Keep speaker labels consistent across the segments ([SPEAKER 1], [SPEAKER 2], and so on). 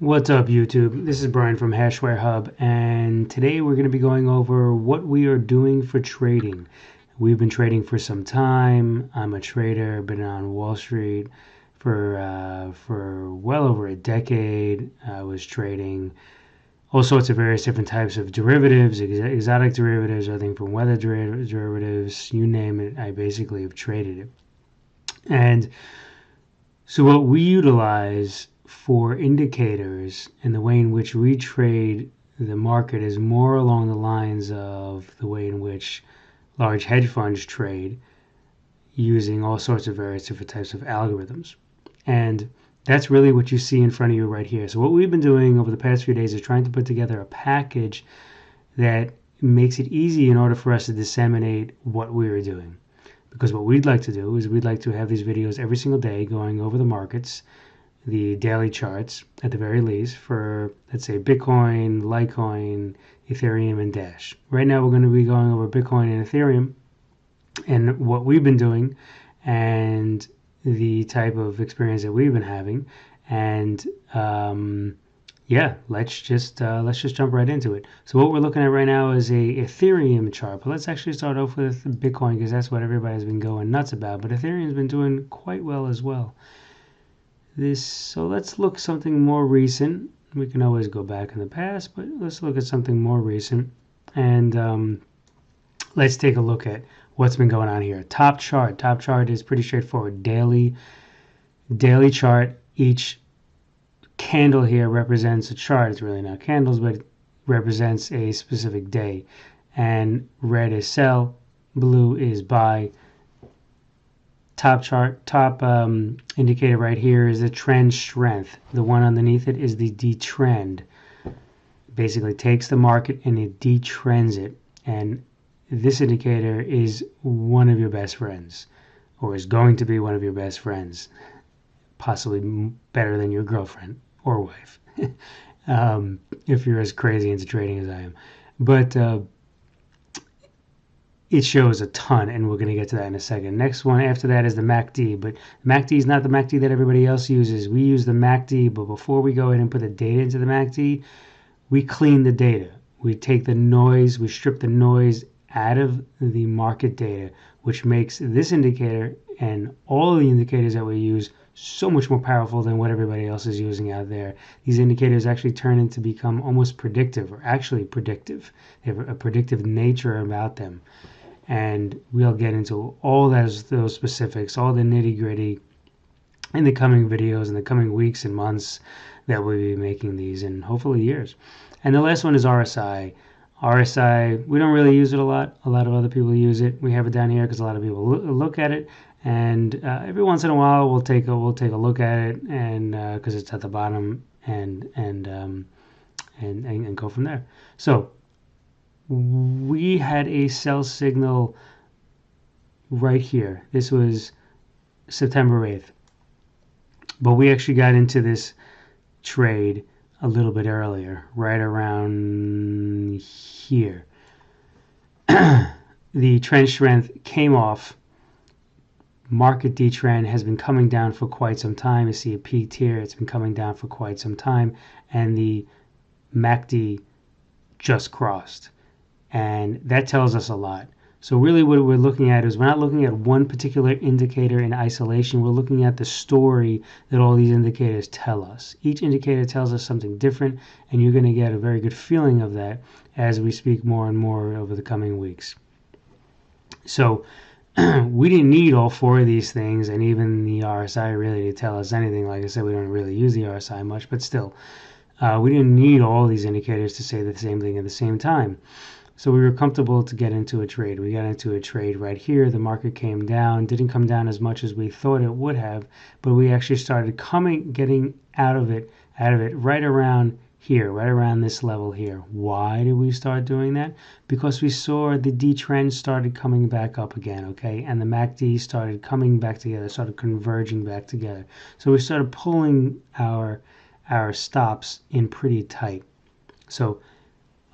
[SPEAKER 1] What's up, YouTube? This is Brian from Hashware Hub, and today we're going to be going over what we are doing for trading. We've been trading for some time. I'm a trader, been on Wall Street for well over a decade. I was trading all sorts of various different types of derivatives, exotic derivatives, everything from weather derivatives, you name it. I basically have traded it. And so what we utilize for indicators and the way in which we trade the market is more along the lines of the way in which large hedge funds trade, using all sorts of various different types of algorithms. And that's really what you see in front of you right here. So what we've been doing over the past few days is trying to put together a package that makes it easy in order for us to disseminate what we are doing. Because what we'd like to do is we'd like to have these videos every single day going over the markets, the daily charts at the very least for, let's say, Bitcoin, Litecoin, Ethereum, and Dash. Right now we're going to be going over Bitcoin and Ethereum and what we've been doing and the type of experience that we've been having. And yeah, let's just jump right into it. So what we're looking at right now is a Ethereum chart, but let's actually start off with Bitcoin because that's what everybody's been going nuts about. But Ethereum's been doing quite well as well. So let's look something more recent. We can always go back in the past, but let's look at something more recent. And let's take a look at what's been going on here. Top chart is pretty straightforward. Daily chart. Each candle here represents a chart. It's really not candles, but it represents a specific day. And red is sell, blue is buy. Top indicator right here is the trend strength. The one underneath it is the detrend. Basically takes the market and it detrends it. And this indicator is one of your best friends, or is going to be one of your best friends, possibly better than your girlfriend or wife, if you're as crazy into trading as I am. But it shows a ton, and we're going to get to that in a second. Next one after that is the MACD, but MACD is not the MACD that everybody else uses. We use the MACD, but before we go ahead and put the data into the MACD, we clean the data. We take the noise, we strip the noise out of the market data, which makes this indicator and all of the indicators that we use so much more powerful than what everybody else is using out there. These indicators actually turn into become almost predictive, or actually predictive. They have a predictive nature about them. And we'll get into all those specifics, all the nitty-gritty in the coming videos, in the coming weeks and months that we'll be making these, and hopefully years. And the last one is RSI. RSI, we don't really use it a lot. A lot of other people use it. We have it down here because a lot of people look at it, and every once in a while we'll take a look at it, and because it's at the bottom, and go from there. So we had a sell signal right here. This was September 8th. But we actually got into this trade a little bit earlier, right around here. The trend strength came off. Market detrend has been coming down for quite some time. You see it peaked here. It's been coming down for quite some time. And the MACD just crossed. And that tells us a lot. So really what we're looking at is we're not looking at one particular indicator in isolation. We're looking at the story that all these indicators tell us. Each indicator tells us something different, and you're going to get a very good feeling of that as we speak more and more over the coming weeks. So we didn't need all four of these things, and even the RSI really to tell us anything. Like I said, we don't really use the RSI much, but still, we didn't need all these indicators to say the same thing at the same time. So we were comfortable to get into a trade. We got into a trade right here. The market came down, didn't come down as much as we thought it would have, but we actually started getting out of it right around here, right around this level here. Why did we start doing that? Because we saw the D trend started coming back up again, okay? And the MACD started coming back together, started converging back together. So we started pulling our stops in pretty tight. So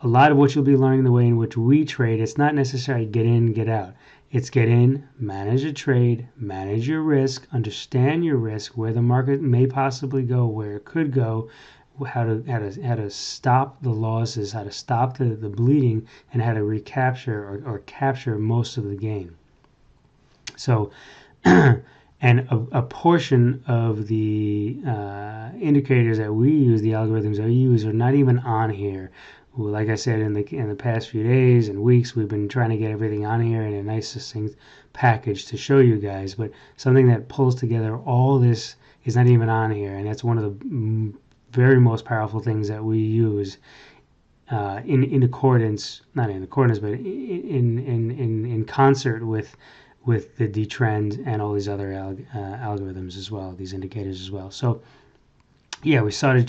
[SPEAKER 1] a lot of what you'll be learning the way in which we trade, it's not necessarily get in, get out. It's get in, manage a trade, manage your risk, understand your risk, where the market may possibly go, where it could go, how to stop the losses, how to stop the bleeding, and how to recapture or capture most of the gain. So, and a portion of the indicators that we use, the algorithms that we use, are not even on here. Well, like I said, in the past few days and weeks, we've been trying to get everything on here in a nice, succinct package to show you guys. But something that pulls together all this is not even on here, and that's one of the very most powerful things that we use in accordance, not in accordance, but in concert with the D-trend and all these other algorithms as well, these indicators as well. So yeah, we starting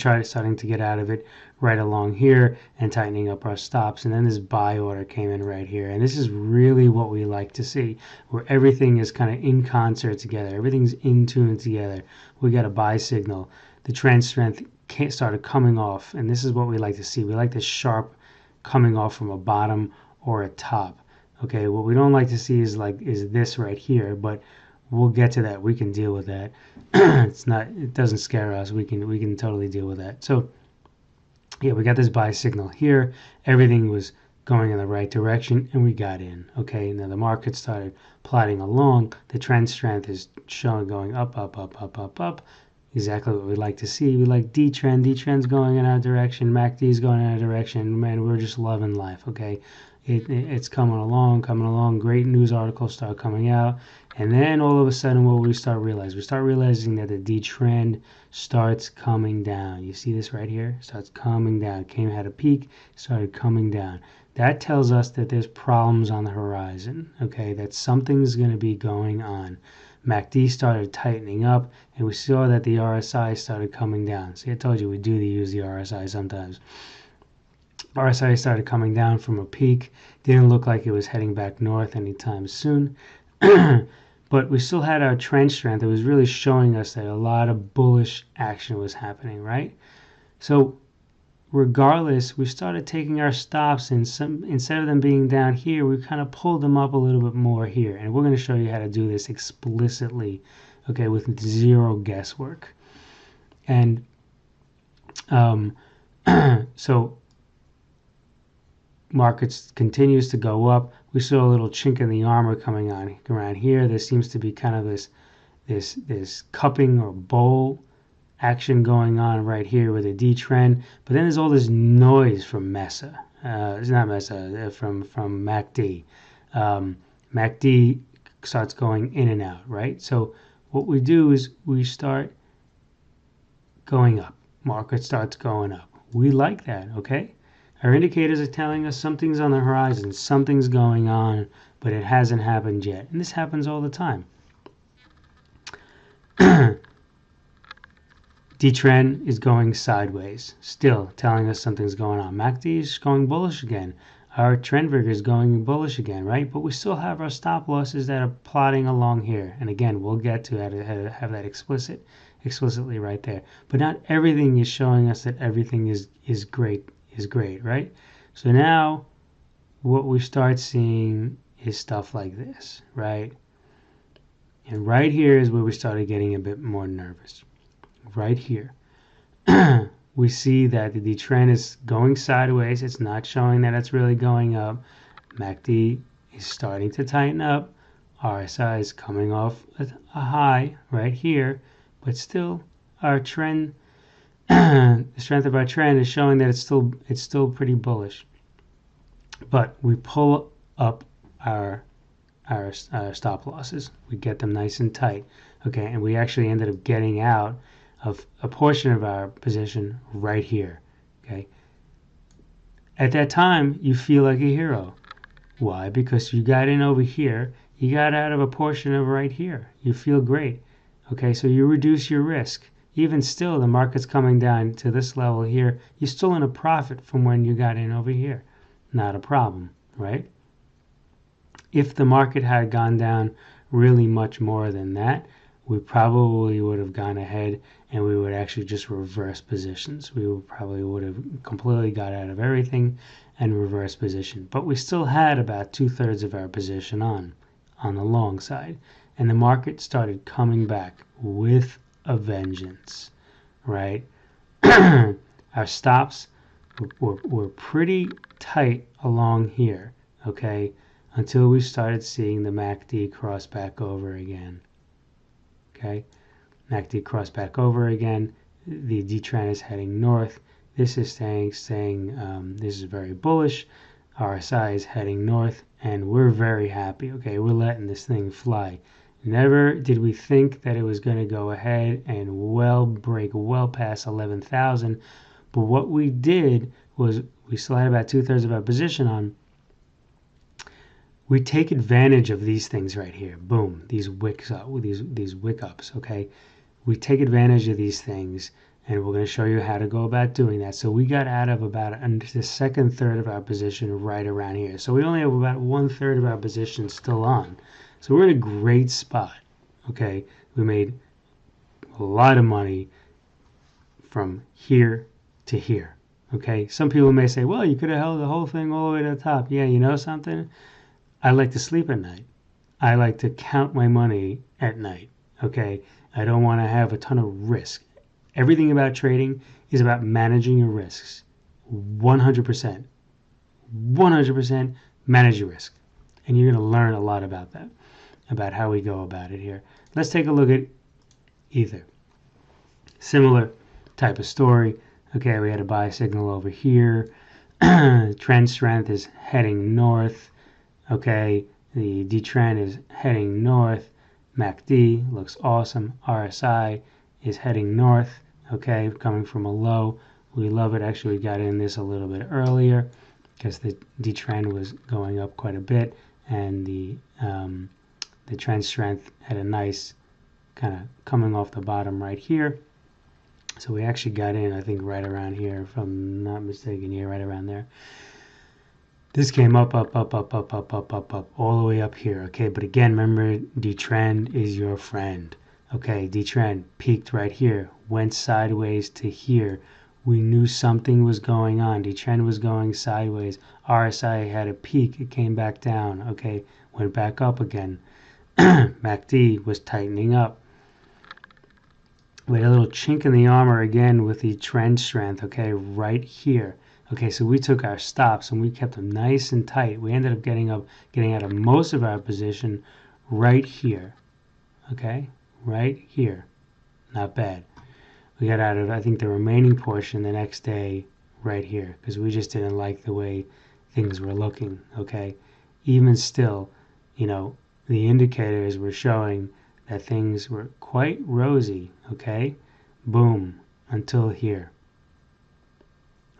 [SPEAKER 1] to get out of it right along here and tightening up our stops. And then this buy order came in right here. And this is really what we like to see, where everything is kind of in concert together. Everything's in tune together. We got a buy signal. The trend strength started coming off. And this is what we like to see. We like the sharp coming off from a bottom or a top. Okay, what we don't like to see is this right here, but we'll get to that. We can deal with that. It doesn't scare us. We can totally deal with that. So yeah, we got this buy signal here. Everything was going in the right direction and we got in. Okay, now the market started plodding along. The trend strength is showing going up, up, up, up, up, up. Exactly what we like to see. We like D-trend. D-trend's going in our direction. MACD's going in our direction. Man, we're just loving life, okay? It's coming along. Great news articles start coming out. And then all of a sudden, what we start realizing that the D trend starts coming down. You see this right here? Starts coming down. Had a peak, started coming down. That tells us that there's problems on the horizon, okay? That something's going to be going on. MACD started tightening up, and we saw that the RSI started coming down. See, I told you we do use the RSI sometimes. RSI started coming down from a peak. Didn't look like it was heading back north anytime soon. But we still had our trend strength. It was really showing us that a lot of bullish action was happening, right? So regardless, we started taking our stops, and instead of them being down here, we kind of pulled them up a little bit more here. And we're going to show you how to do this explicitly, okay, with zero guesswork. And so markets continues to go up. We saw a little chink in the armor coming on around here. There seems to be kind of this cupping or bowl action going on right here with a D trend. But then there's all this noise from Mesa. It's not Mesa, from MACD. MACD starts going in and out, right? So what we do is we start going up. Market starts going up. We like that, okay? Our indicators are telling us something's on the horizon, something's going on, but it hasn't happened yet. And this happens all the time. D-trend is going sideways, still telling us something's going on. MACD is going bullish again. Our trend vigor is going bullish again, right? But we still have our stop losses that are plotting along here. And again, we'll get to how to have that explicitly right there. But not everything is showing us that everything is great, right? So now what we start seeing is stuff like this, right? And right here is where we started getting a bit more nervous. Right here. We see that the trend is going sideways. It's not showing that it's really going up. MACD is starting to tighten up. RSI is coming off a high right here, but still our trend, the strength of our trend is showing that it's still pretty bullish. But we pull up our stop losses. We get them nice and tight, okay, and we actually ended up getting out of a portion of our position right here, okay. At that time, you feel like a hero. Why? Because you got in over here, you got out of a portion of right here. You feel great, okay. So you reduce your risk. Even still, the market's coming down to this level here. You're still in a profit from when you got in over here. Not a problem, right? If the market had gone down really much more than that, we probably would have gone ahead and we would actually just reverse positions. We probably would have completely got out of everything and reverse position. But we still had about 2/3 of our position on the long side. And the market started coming back with a vengeance, right? our stops were pretty tight along here, okay, until we started seeing the MACD cross back over again. Okay, MACD cross back over again. The D trend is heading north. This is saying this is very bullish. RSI is heading north, and we're very happy. Okay, we're letting this thing fly. Never did we think that it was going to go ahead and break well past 11,000. But what we did was we still had about 2/3 of our position on. We take advantage of these things right here. Boom, these wicks up, these wick ups. Okay, we take advantage of these things, and we're going to show you how to go about doing that. So we got out of about the second third of our position right around here. So we only have about 1/3 of our position still on. So we're in a great spot. Okay, we made a lot of money from here to here. Okay, some people may say, well, you could have held the whole thing all the way to the top. Yeah, you know something? I like to sleep at night. I like to count my money at night. Okay, I don't want to have a ton of risk. Everything about trading is about managing your risks. 100%. 100% manage your risk. And you're going to learn a lot about that, about how we go about it here. Let's take a look at Ether. Similar type of story. Okay, we had a buy signal over here. Trend strength is heading north. Okay, the D trend is heading north. MACD looks awesome. RSI is heading north. Okay, coming from a low. We love it. Actually, we got in this a little bit earlier because the D trend was going up quite a bit, and the trend strength had a nice kind of coming off the bottom right here. So we actually got in, I think, right around here, if I'm not mistaken, here, right around there. This came up, all the way up here, okay? But again, remember, D-trend is your friend, okay? D-trend peaked right here, went sideways to here. We knew something was going on. D-trend was going sideways. RSI had a peak. It came back down, okay? Went back up again. MACD was tightening up. We had a little chink in the armor again with the trend strength, okay, right here. Okay, so we took our stops and we kept them nice and tight. We ended up getting out of most of our position right here. Okay, right here. Not bad. We got out of, I think, the remaining portion the next day right here because we just didn't like the way things were looking, okay? Even still, you know, the indicators were showing that things were quite rosy, okay? Boom, until here,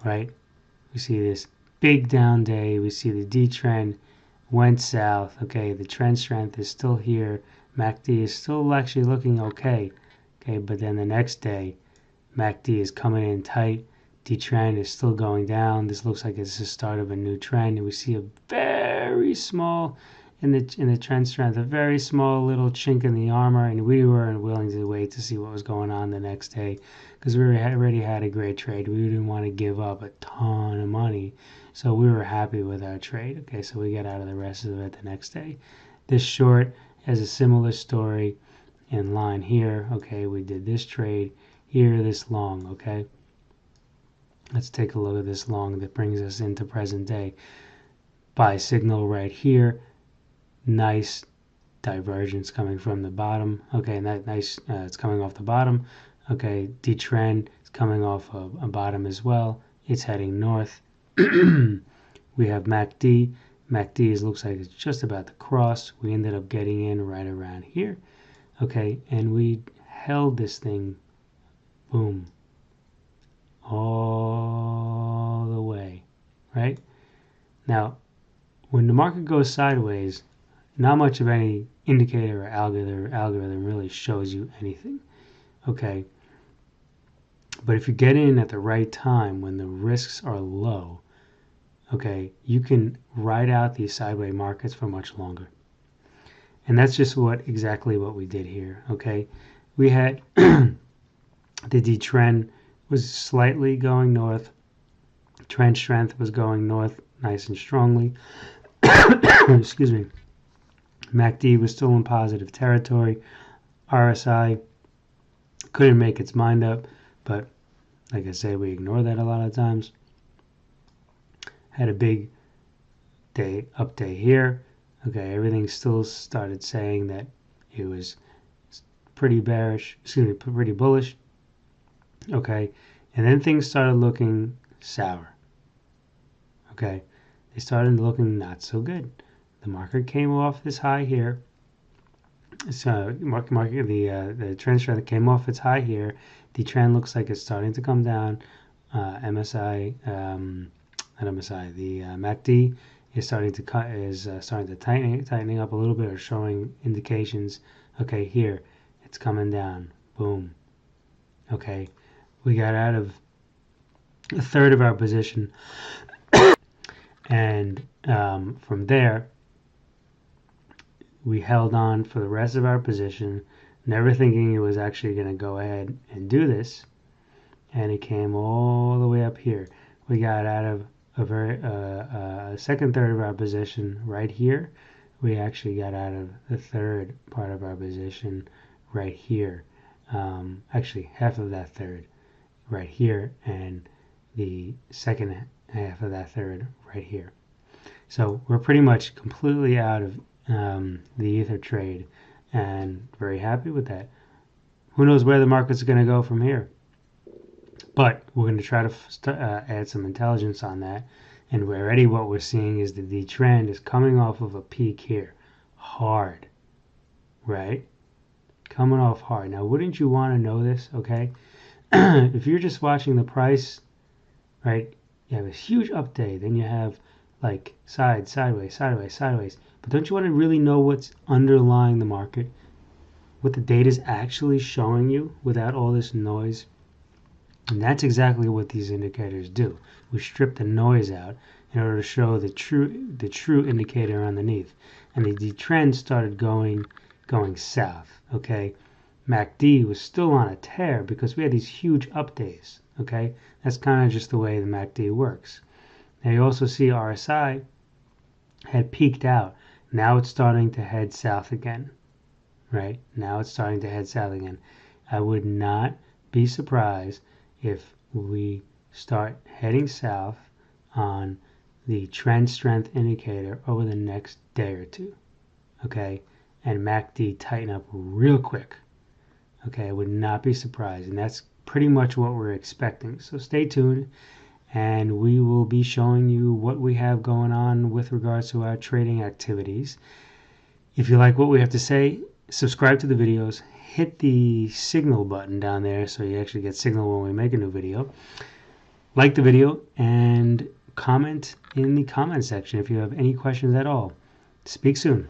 [SPEAKER 1] right? We see this big down day. We see the D trend went south, okay? The trend strength is still here. MACD is still actually looking okay, okay? But then the next day, MACD is coming in tight. D trend is still going down. This looks like it's the start of a new trend, and we see a very small in the trend strength, a very small little chink in the armor, and we weren't willing to wait to see what was going on the next day because we already had a great trade. We didn't want to give up a ton of money, so we were happy with our trade. Okay, so we got out of the rest of it the next day. This short has a similar story in line here. Okay, we did this trade here, this long. Okay, let's take a look at this long that brings us into present day. Buy signal right here. Nice divergence coming from the bottom. Okay, and that nice, it's coming off the bottom. Okay, D trend is coming off of a bottom as well. It's heading north. We have MACD. MACD looks like it's just about to cross. We ended up getting in right around here. Okay, and we held this thing, boom, all the way, right? Now, when the market goes sideways, not much of any indicator or algorithm really shows you anything, okay? But if you get in at the right time when the risks are low, okay, you can ride out these sideways markets for much longer. And that's just exactly what we did here, okay? We had the D trend was slightly going north. Trend strength was going north nice and strongly. Excuse me. MACD was still in positive territory. RSI couldn't make its mind up, but Like I said, we ignore that a lot of times. Had a big up day here. Okay, everything still started saying that it was pretty bearish, pretty bullish. Okay, and then things started looking sour. Okay, they started looking not so good. The market came off this high here. So the trend strength came off its high here. The trend looks like it's starting to come down. MSI, not MSI, the MACD is starting to tightening up a little bit, or showing indications. Okay, here it's coming down. Boom. Okay, we got out of a third of our position, and from there we held on for the rest of our position, never thinking it was actually going to go ahead and do this. And it came all the way up here. We got out of a second third of our position right here. We actually got out of the third part of our position right here. Actually, half of that third right here, and the second half of that third right here. So we're pretty much completely out of the Ether trade, and very happy with that. Who knows where the market's going to go from here? But we're going to try to add some intelligence on that. And already what we're seeing is that the trend is coming off of a peak here. Hard. Right? Coming off hard. Now, wouldn't you want to know this? Okay? If you're just watching the price, right, you have a huge up day. Then you have like sideways. But don't you want to really know what's underlying the market? What the data is actually showing you without all this noise? And that's exactly what these indicators do. We strip the noise out in order to show the true indicator underneath. And the trend started going south. Okay, MACD was still on a tear because we had these huge up days. Okay, that's kind of just the way the MACD works. Now you also see RSI had peaked out. Now it's starting to head south again. Right? Now it's starting to head south again. I would not be surprised if we start heading south on the trend strength indicator over the next day or two. Okay? And MACD tighten up real quick. Okay? I would not be surprised. And that's pretty much what we're expecting. So stay tuned, and we will be showing you what we have going on with regards to our trading activities. If you like what we have to say, subscribe to the videos, hit the signal button down there so you actually get signal when we make a new video. Like the video and comment in the comment section if you have any questions at all. Speak soon.